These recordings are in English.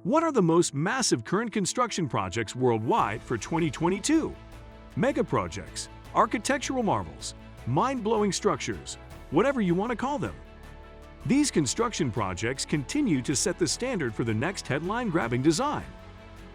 What are the most massive current construction projects worldwide for 2022? Megaprojects, architectural marvels, mind-blowing structures, whatever you want to call them. These construction projects continue to set the standard for the next headline-grabbing design.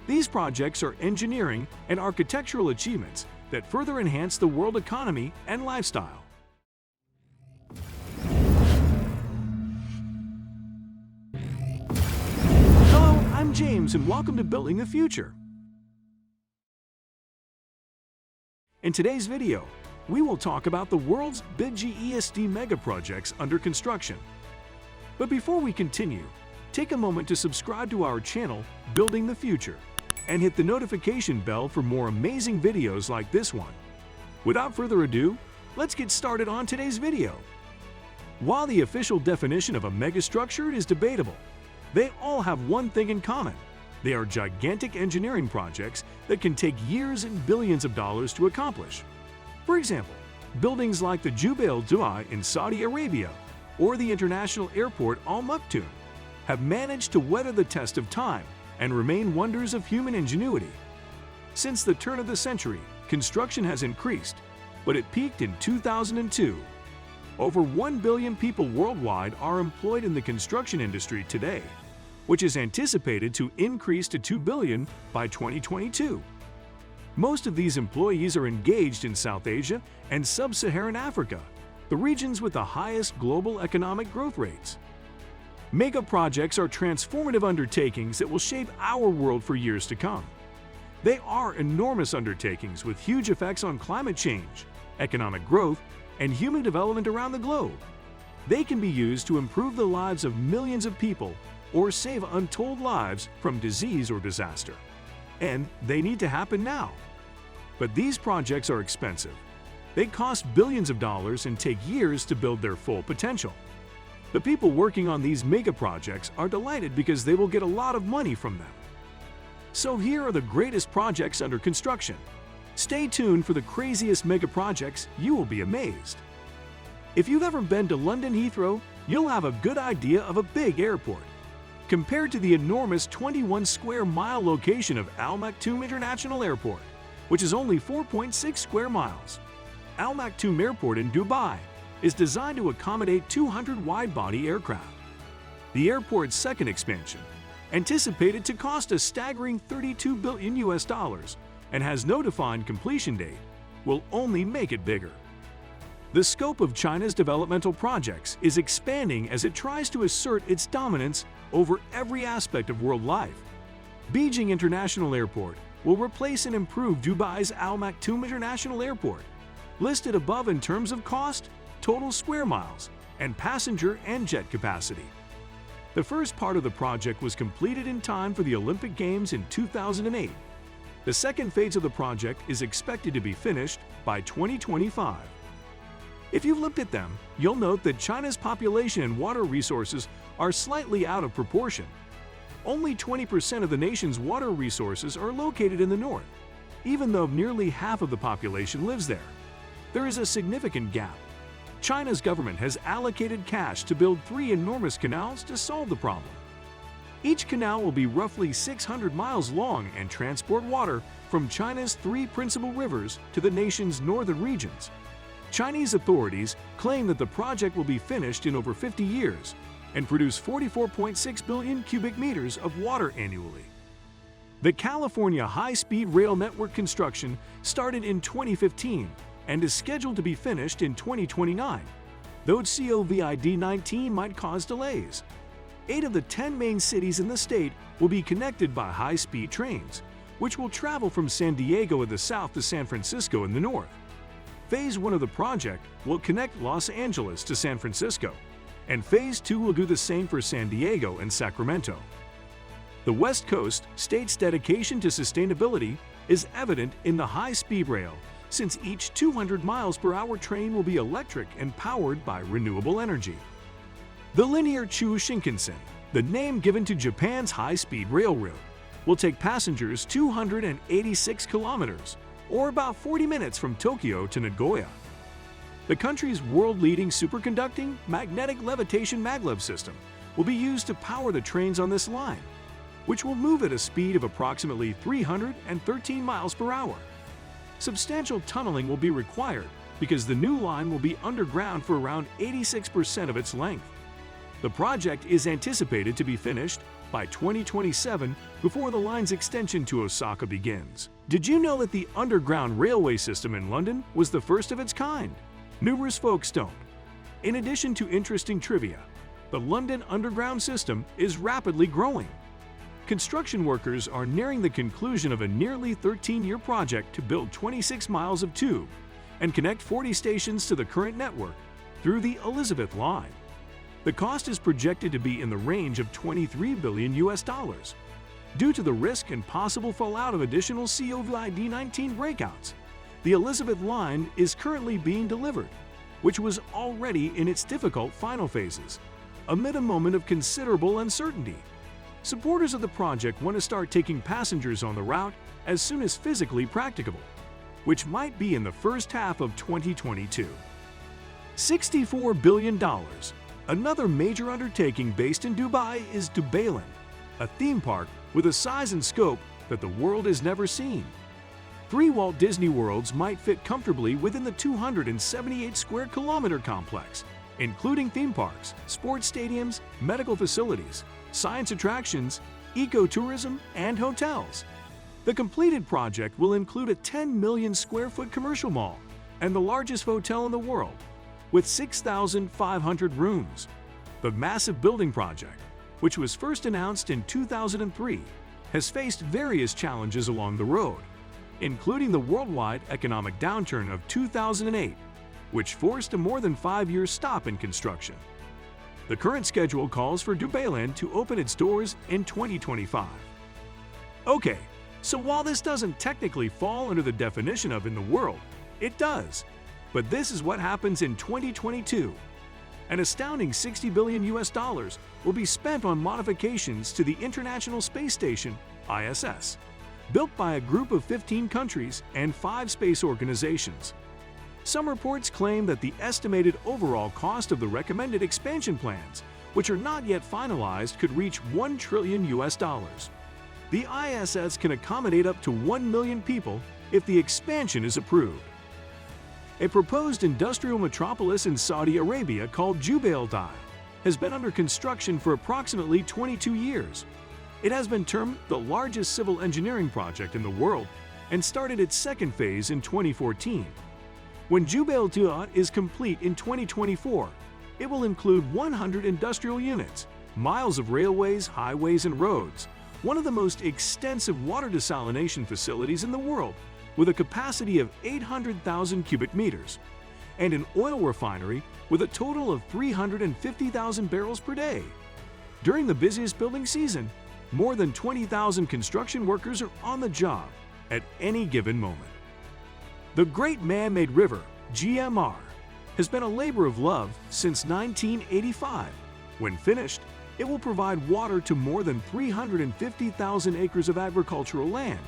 These projects are engineering and architectural achievements that further enhance the world economy and lifestyle. Hello, I'm James and welcome to Building the Future. In today's video, we will talk about the world's biggest megaprojects under construction. But before we continue, take a moment to subscribe to our channel, Building the Future, and hit the notification bell for more amazing videos like this one. Without further ado, let's get started on today's video. While the official definition of a megastructure is debatable, they all have one thing in common. They are gigantic engineering projects that can take years and billions of dollars to accomplish. For example, buildings like the Jubail II in Saudi Arabia or the international airport Al Maktoum have managed to weather the test of time and remain wonders of human ingenuity. Since the turn of the century, construction has increased, but it peaked in 2002. Over 1 billion people worldwide are employed in the construction industry today, which is anticipated to increase to 2 billion by 2022. Most of these employees are engaged in South Asia and sub-Saharan Africa, the regions with the highest global economic growth rates. Megaprojects are transformative undertakings that will shape our world for years to come. They are enormous undertakings with huge effects on climate change, economic growth, and human development around the globe. They can be used to improve the lives of millions of people or save untold lives from disease or disaster. And they need to happen now. But these projects are expensive. They cost billions of dollars and take years to build their full potential. The people working on these mega projects are delighted because they will get a lot of money from them. So here are the greatest projects under construction. Stay tuned for the craziest mega projects. You will be amazed. If you've ever been to London Heathrow, you'll have a good idea of a big airport. Compared to the enormous 21 square mile location of Al Maktoum International Airport, which is only 4.6 square miles. Al Maktoum Airport in Dubai is designed to accommodate 200 wide-body aircraft. The airport's second expansion, anticipated to cost a staggering $32 billion and has no defined completion date, will only make it bigger. The scope of China's developmental projects is expanding as it tries to assert its dominance over every aspect of world life. Beijing International Airport will replace and improve Dubai's Al Maktoum International Airport, listed above in terms of cost, total square miles, and passenger and jet capacity. The first part of the project was completed in time for the Olympic Games in 2008. The second phase of the project is expected to be finished by 2025. If you've looked at them, you'll note that China's population and water resources are slightly out of proportion. Only 20% of the nation's water resources are located in the north, even though nearly half of the population lives there. There is a significant gap. China's government has allocated cash to build 3 enormous canals to solve the problem. Each canal will be roughly 600 miles long and transport water from China's 3 principal rivers to the nation's northern regions. Chinese authorities claim that the project will be finished in over 50 years and produce 44.6 billion cubic meters of water annually. The California high-speed rail network construction started in 2015 and is scheduled to be finished in 2029, though COVID-19 might cause delays. 8 of the 10 main cities in the state will be connected by high-speed trains, which will travel from San Diego in the south to San Francisco in the north. Phase 1 of the project will connect Los Angeles to San Francisco, and Phase 2 will do the same for San Diego and Sacramento. The West Coast state's dedication to sustainability is evident in the high-speed rail, since each 200 miles per hour train will be electric and powered by renewable energy. The linear Chuo Shinkansen, the name given to Japan's high-speed railroad, will take passengers 286 kilometers, or about 40 minutes from Tokyo to Nagoya. The country's world-leading superconducting magnetic levitation maglev system will be used to power the trains on this line. which will move at a speed of approximately 313 miles per hour. Substantial tunneling will be required because the new line will be underground for around 86% of its length. The project is anticipated to be finished by 2027 before the line's extension to Osaka begins. Did you know that the underground railway system in London was the first of its kind? Numerous folks don't. In addition to interesting trivia, the London Underground system is rapidly growing. Construction workers are nearing the conclusion of a nearly 13-year project to build 26 miles of tube and connect 40 stations to the current network through the Elizabeth Line. The cost is projected to be in the range of $23 billion. Due to the risk and possible fallout of additional COVID-19 breakouts, the Elizabeth Line is currently being delivered, which was already in its difficult final phases, amid a moment of considerable uncertainty. Supporters of the project want to start taking passengers on the route as soon as physically practicable, which might be in the first half of 2022. $64 billion. Another major undertaking based in Dubai is Dubailand, a theme park with a size and scope that the world has never seen. 3 Walt Disney Worlds might fit comfortably within the 278 square kilometer complex, including theme parks, sports stadiums, medical facilities, science attractions, ecotourism, and hotels. The completed project will include a 10 million square foot commercial mall and the largest hotel in the world, with 6,500 rooms. The massive building project, which was first announced in 2003, has faced various challenges along the road, including the worldwide economic downturn of 2008, which forced a more than 5-year stop in construction. The current schedule calls for Dubailand to open its doors in 2025. Okay, so while this doesn't technically fall under the definition of in the world, it does. But this is what happens in 2022. An astounding $60 billion will be spent on modifications to the International Space Station, ISS, built by a group of 15 countries and 5 space organizations. Some reports claim that the estimated overall cost of the recommended expansion plans, which are not yet finalized, could reach $1 trillion. The ISS can accommodate up to 1 million people if the expansion is approved. A proposed industrial metropolis in Saudi Arabia called Jubail II has been under construction for approximately 22 years. It has been termed the largest civil engineering project in the world and started its second phase in 2014. When Jubail II is complete in 2024, it will include 100 industrial units, miles of railways, highways, and roads, one of the most extensive water desalination facilities in the world, with a capacity of 800,000 cubic meters, and an oil refinery with a total of 350,000 barrels per day. During the busiest building season, more than 20,000 construction workers are on the job at any given moment. The Great Man-Made River, GMR, has been a labor of love since 1985. When finished, it will provide water to more than 350,000 acres of agricultural land,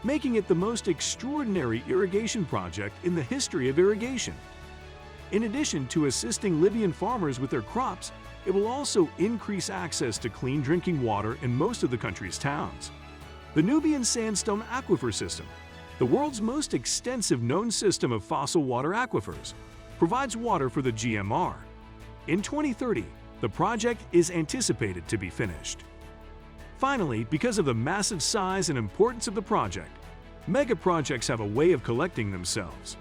making it the most extraordinary irrigation project in the history of irrigation. In addition to assisting Libyan farmers with their crops, it will also increase access to clean drinking water in most of the country's towns. The Nubian Sandstone Aquifer System, the world's most extensive known system of fossil water aquifers, provides water for the GMR. In 2030, the project is anticipated to be finished. Finally, because of the massive size and importance of the project, megaprojects have a way of collecting themselves.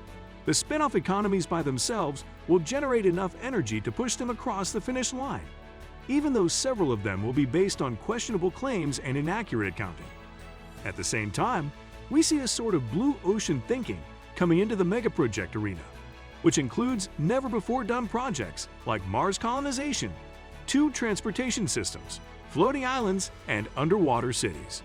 The spin-off economies by themselves will generate enough energy to push them across the finish line, even though several of them will be based on questionable claims and inaccurate accounting. At the same time, we see a sort of blue ocean thinking coming into the megaproject arena, which includes never-before-done projects like Mars colonization, 2 transportation systems, floating islands, and underwater cities.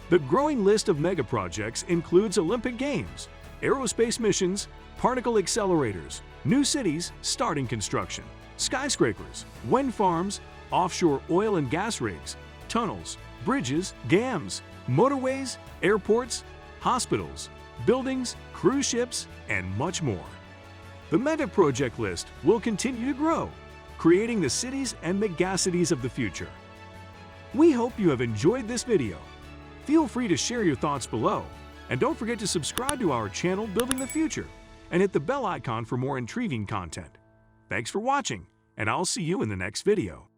The growing list of megaprojects includes Olympic Games, aerospace missions, particle accelerators, new cities starting construction, skyscrapers, wind farms, offshore oil and gas rigs, tunnels, bridges, dams, motorways, airports, hospitals, buildings, cruise ships, and much more. The megaproject list will continue to grow, creating the cities and megacities of the future. We hope you have enjoyed this video. Feel free to share your thoughts below, and don't forget to subscribe to our channel Building the Future and hit the bell icon for more intriguing content. Thanks for watching, and I'll see you in the next video.